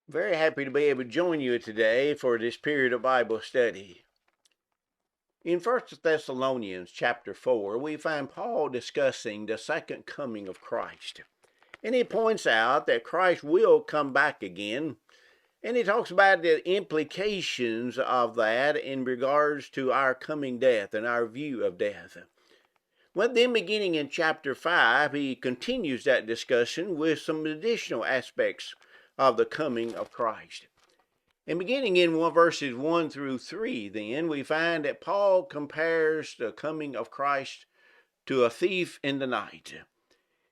Very happy to be able to join you today for this period of Bible study. In 1 Thessalonians chapter 4, we find Paul discussing the second coming of Christ. And he points out that Christ will come back again. And he talks about the implications of that in regards to our coming death and our view of death. Well, then beginning in chapter 5, he continues that discussion with some additional aspects of the coming of Christ. And beginning in verses 1 through 3, then, we find that Paul compares the coming of Christ to a thief in the night.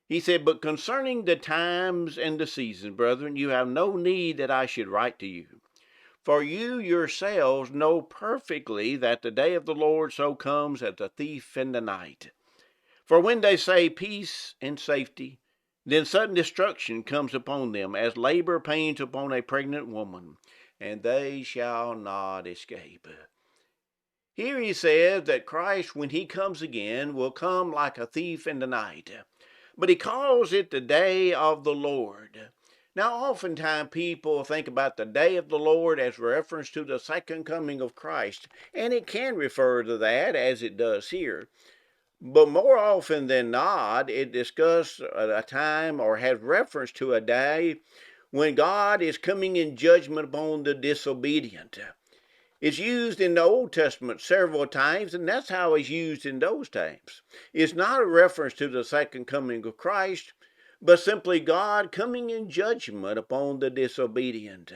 He said, "But concerning the times and the seasons, brethren, you have no need that I should write to you. For you yourselves know perfectly that the day of the Lord so comes as a thief in the night. For when they say peace and safety, then sudden destruction comes upon them, as labor pains upon a pregnant woman, and they shall not escape." Here he says that Christ, when he comes again, will come like a thief in the night. But he calls it the day of the Lord. Now, oftentimes people think about the day of the Lord as reference to the second coming of Christ, and it can refer to that as it does here. But more often than not, it discusses a time or has reference to a day when God is coming in judgment upon the disobedient. It's used in the Old Testament several times, and that's how it's used in those times. It's not a reference to the second coming of Christ, but simply God coming in judgment upon the disobedient.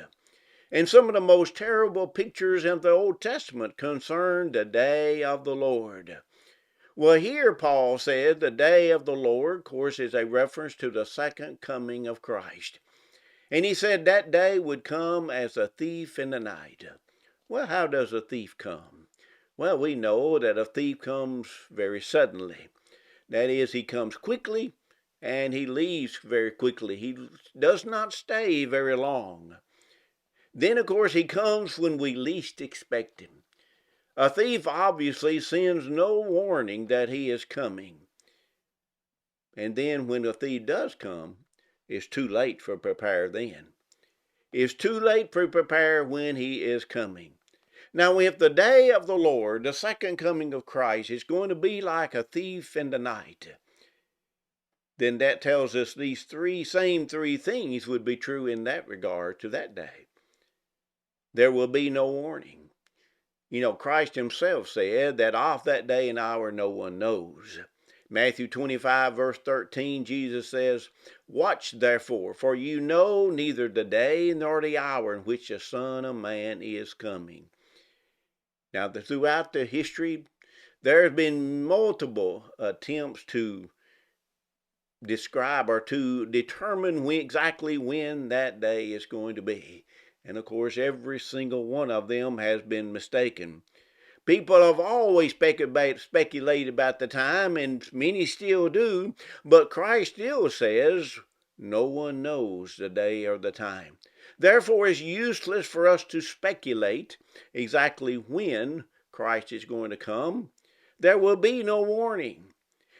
And some of the most terrible pictures in the Old Testament concern the day of the Lord. Well, here Paul said the day of the Lord, of course, is a reference to the second coming of Christ. And he said that day would come as a thief in the night. Well, how does a thief come? Well, we know that a thief comes very suddenly. That is, he comes quickly and he leaves very quickly. He does not stay very long. Then, of course, he comes when we least expect him. A thief obviously sends no warning that he is coming. And then when a thief does come, it's too late for prepare then. It's too late for prepare when he is coming. Now, if the day of the Lord, the second coming of Christ, is going to be like a thief in the night, then that tells us these same three things would be true in that regard to that day. There will be no warning. You know, Christ himself said that of that day and hour no one knows. Matthew 25, verse 13, Jesus says, "Watch therefore, for you know neither the day nor the hour in which the Son of Man is coming." Now, throughout the history, there have been multiple attempts to describe or to determine exactly when that day is going to be. And of course, every single one of them has been mistaken. People have always speculated about the time, and many still do, but Christ still says no one knows the day or the time. Therefore, it's useless for us to speculate exactly when Christ is going to come. There will be no warning.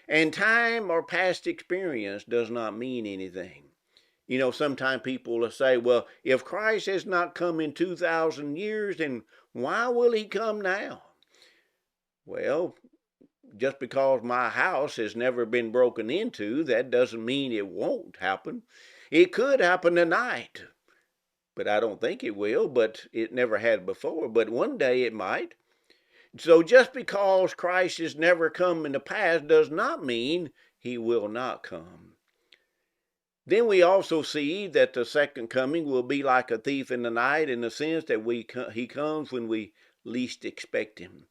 And time or past experience does not mean anything. You know, sometimes people will say, well, if Christ has not come in 2,000 years, then why will he come now? Well, just because my house has never been broken into, that doesn't mean it won't happen. It could happen tonight, but I don't think it will, but it never had before. But one day it might. So just because Christ has never come in the past does not mean he will not come. Then we also see that the second coming will be like a thief in the night in the sense that he comes when we least expect him.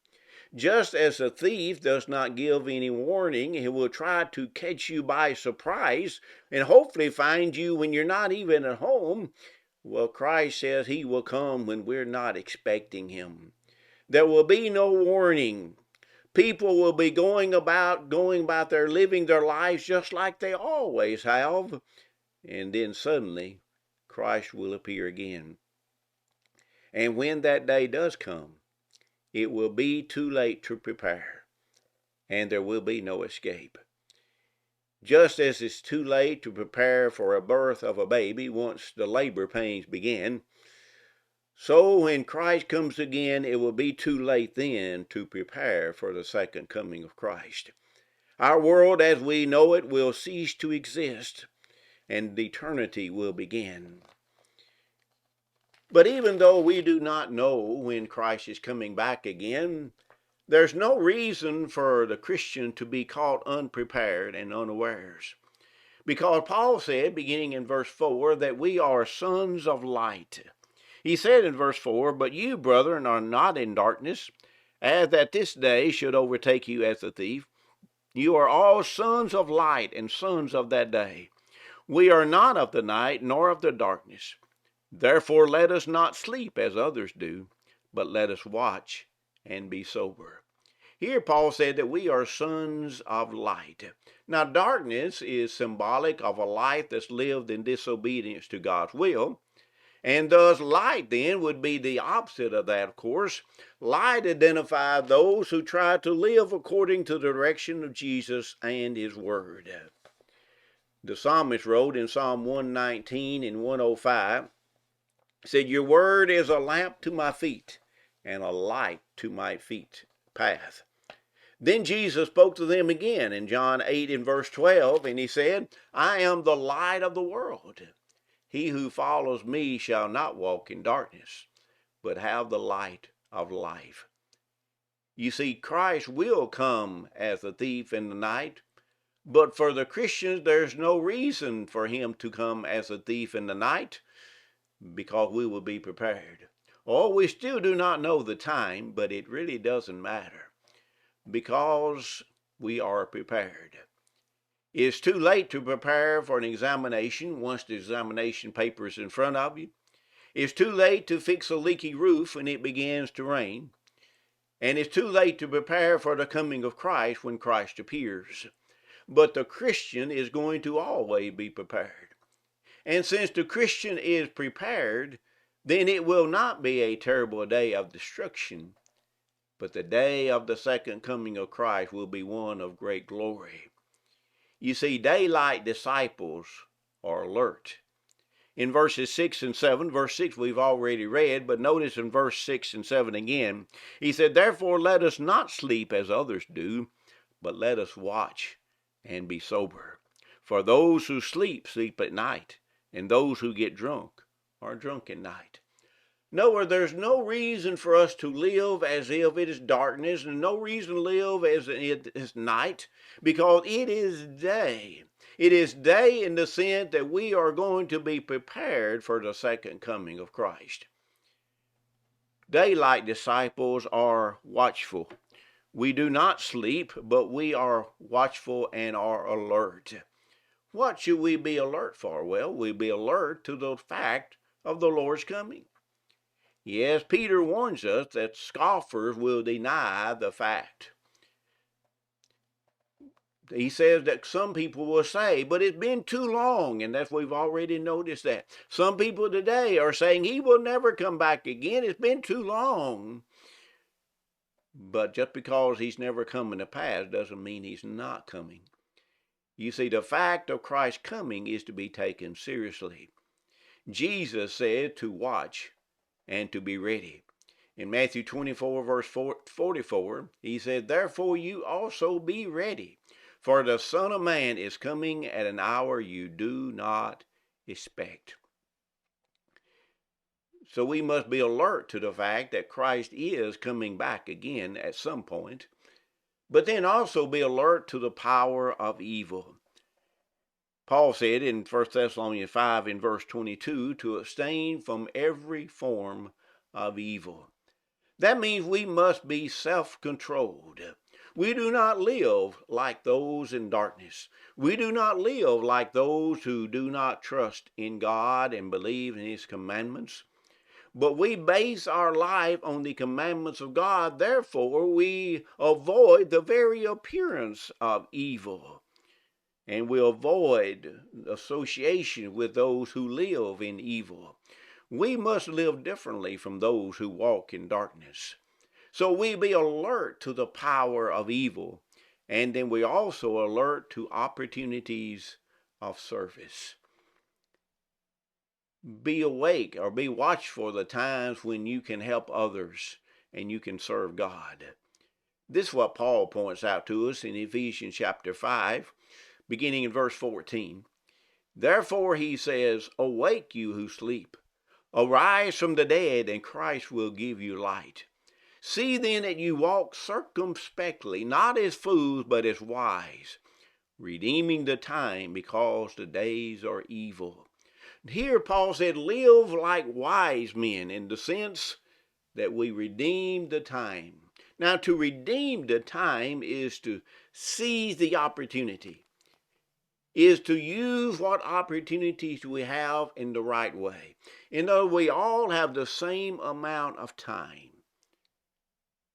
Just as a thief does not give any warning, he will try to catch you by surprise and hopefully find you when you're not even at home. Well, Christ says he will come when we're not expecting him. There will be no warning. People will be going about their living their lives just like they always have. And then suddenly, Christ will appear again. And when that day does come, it will be too late to prepare, and there will be no escape. Just as it's too late to prepare for a birth of a baby once the labor pains begin, so when Christ comes again, it will be too late then to prepare for the second coming of Christ. Our world as we know it will cease to exist, and eternity will begin. But even though we do not know when Christ is coming back again, there's no reason for the Christian to be caught unprepared and unawares. Because Paul said, beginning in verse 4, that we are sons of light. He said in verse 4, "But you, brethren, are not in darkness, as that this day should overtake you as a thief. You are all sons of light and sons of that day. We are not of the night, nor of the darkness. Therefore let us not sleep as others do, but let us watch and be sober." Here Paul said that we are sons of light. Now darkness is symbolic of a life that's lived in disobedience to God's will. And thus light then would be the opposite of that, of course. Light identifies those who try to live according to the direction of Jesus and his word. The psalmist wrote in Psalm 119 and 105, said, "Your word is a lamp to my feet and a light to my feet path." Then Jesus spoke to them again in John 8 and verse 12, and he said, "I am the light of the world. He who follows me shall not walk in darkness, but have the light of life." You see, Christ will come as a thief in the night, but for the Christians, there's no reason for him to come as a thief in the night, because we will be prepared. Oh, we still do not know the time, but it really doesn't matter, because we are prepared. It's too late to prepare for an examination once the examination paper is in front of you. It's too late to fix a leaky roof when it begins to rain. And it's too late to prepare for the coming of Christ when Christ appears. But the Christian is going to always be prepared. And since the Christian is prepared, then it will not be a terrible day of destruction, but the day of the second coming of Christ will be one of great glory. You see, daylight disciples are alert. In verses 6 and 7, verse 6 we've already read, but notice in verse 6 and 7 again, he said, "Therefore let us not sleep as others do, but let us watch and be sober. For those who sleep, sleep at night, and those who get drunk are drunk at night." No, there's no reason for us to live as if it is darkness, and no reason to live as it is night, because it is day. It is day in the sense that we are going to be prepared for the second coming of Christ. Daylight disciples are watchful. We do not sleep, but we are watchful and are alert. What should we be alert for? Well, we be alert to the fact of the Lord's coming. Yes, Peter warns us that scoffers will deny the fact. He says that some people will say, "But it's been too long," and that's we've already noticed that. Some people today are saying he will never come back again. It's been too long. But just because he's never come in the past doesn't mean he's not coming. You see, the fact of Christ's coming is to be taken seriously. Jesus said to watch and to be ready. In Matthew 24, verse 44, he said, "Therefore you also be ready, for the Son of Man is coming at an hour you do not expect." So we must be alert to the fact that Christ is coming back again at some point, but then also be alert to the power of evil. Paul said in 1 Thessalonians 5 in verse 22 to abstain from every form of evil. That means we must be self-controlled. We do not live like those in darkness. We do not live like those who do not trust in God and believe in his commandments. But we base our life on the commandments of God. Therefore, we avoid the very appearance of evil. And we avoid association with those who live in evil. We must live differently from those who walk in darkness. So we be alert to the power of evil And then we also alert to opportunities of service. Be awake or be watchful for the times when you can help others and you can serve God. This is what Paul points out to us in Ephesians chapter 5, beginning in verse 14. Therefore, he says, awake you who sleep. Arise from the dead, and Christ will give you light. See then that you walk circumspectly, not as fools, but as wise, redeeming the time, because the days are evil. Here Paul said, live like wise men, in the sense that we redeem the time. Now, to redeem the time is to seize the opportunity, is to use what opportunities we have in the right way. In other words, we all have the same amount of time,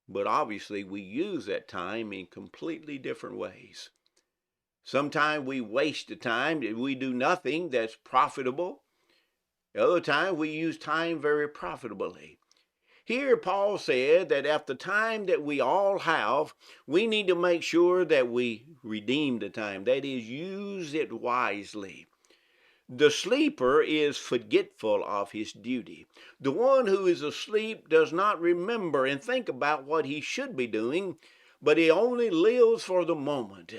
but obviously we use that time in completely different ways. Sometimes we waste the time, we do nothing that's profitable. Other times we use time very profitably. Here Paul said that at the time that we all have, we need to make sure that we redeem the time. That is, use it wisely. The sleeper is forgetful of his duty. The one who is asleep does not remember and think about what he should be doing, but he only lives for the moment.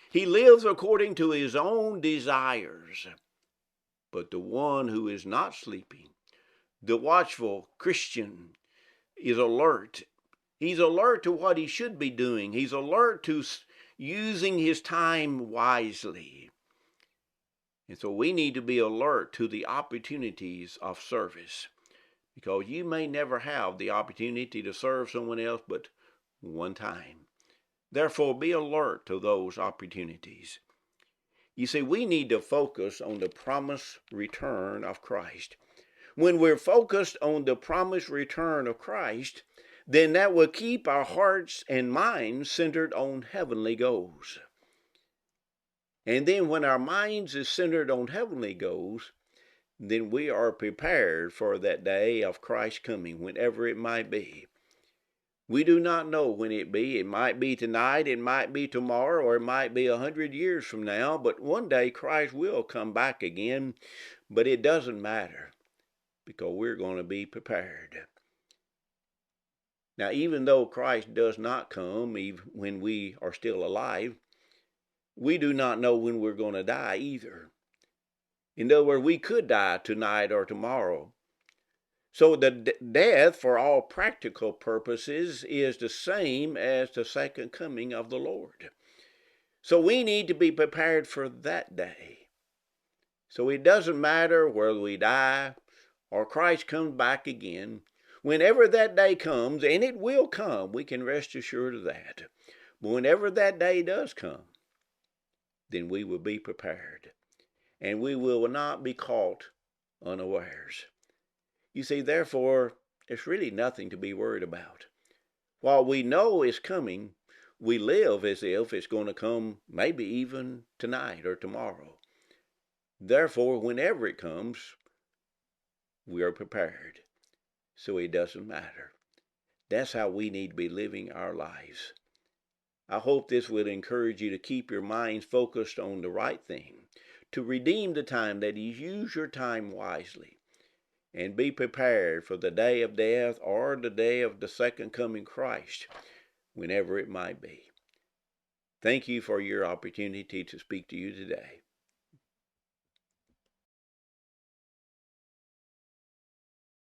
He lives according to his own desires. But the one who is not sleeping, the watchful Christian, is alert. He's alert to what he should be doing. He's alert to using his time wisely. And so we need to be alert to the opportunities of service, because you may never have the opportunity to serve someone else but one time. Therefore, be alert to those opportunities. You see, we need to focus on the promised return of Christ. When we're focused on the promised return of Christ, then that will keep our hearts and minds centered on heavenly goals. And then when our minds is centered on heavenly goals, then we are prepared for that day of Christ's coming, whenever it might be. We do not know when it be. It might be tonight, it might be tomorrow, or it might be 100 years from now. But one day Christ will come back again. But it doesn't matter, because we're going to be prepared. Now, even though Christ does not come even when we are still alive, we do not know when we're going to die either. In other words, we could die tonight or tomorrow. So the death, for all practical purposes, is the same as the second coming of the Lord. So we need to be prepared for that day. So it doesn't matter whether we die or Christ comes back again. Whenever that day comes, and it will come, we can rest assured of that. But whenever that day does come, then we will be prepared, and we will not be caught unawares. You see, therefore, it's really nothing to be worried about. While we know it's coming, we live as if it's going to come maybe even tonight or tomorrow. Therefore, whenever it comes, we are prepared. So it doesn't matter. That's how we need to be living our lives. I hope this will encourage you to keep your minds focused on the right thing, to redeem the time, that is, use your time wisely, and be prepared for the day of death or the day of the second coming Christ, whenever it might be. Thank you for your opportunity to speak to you today.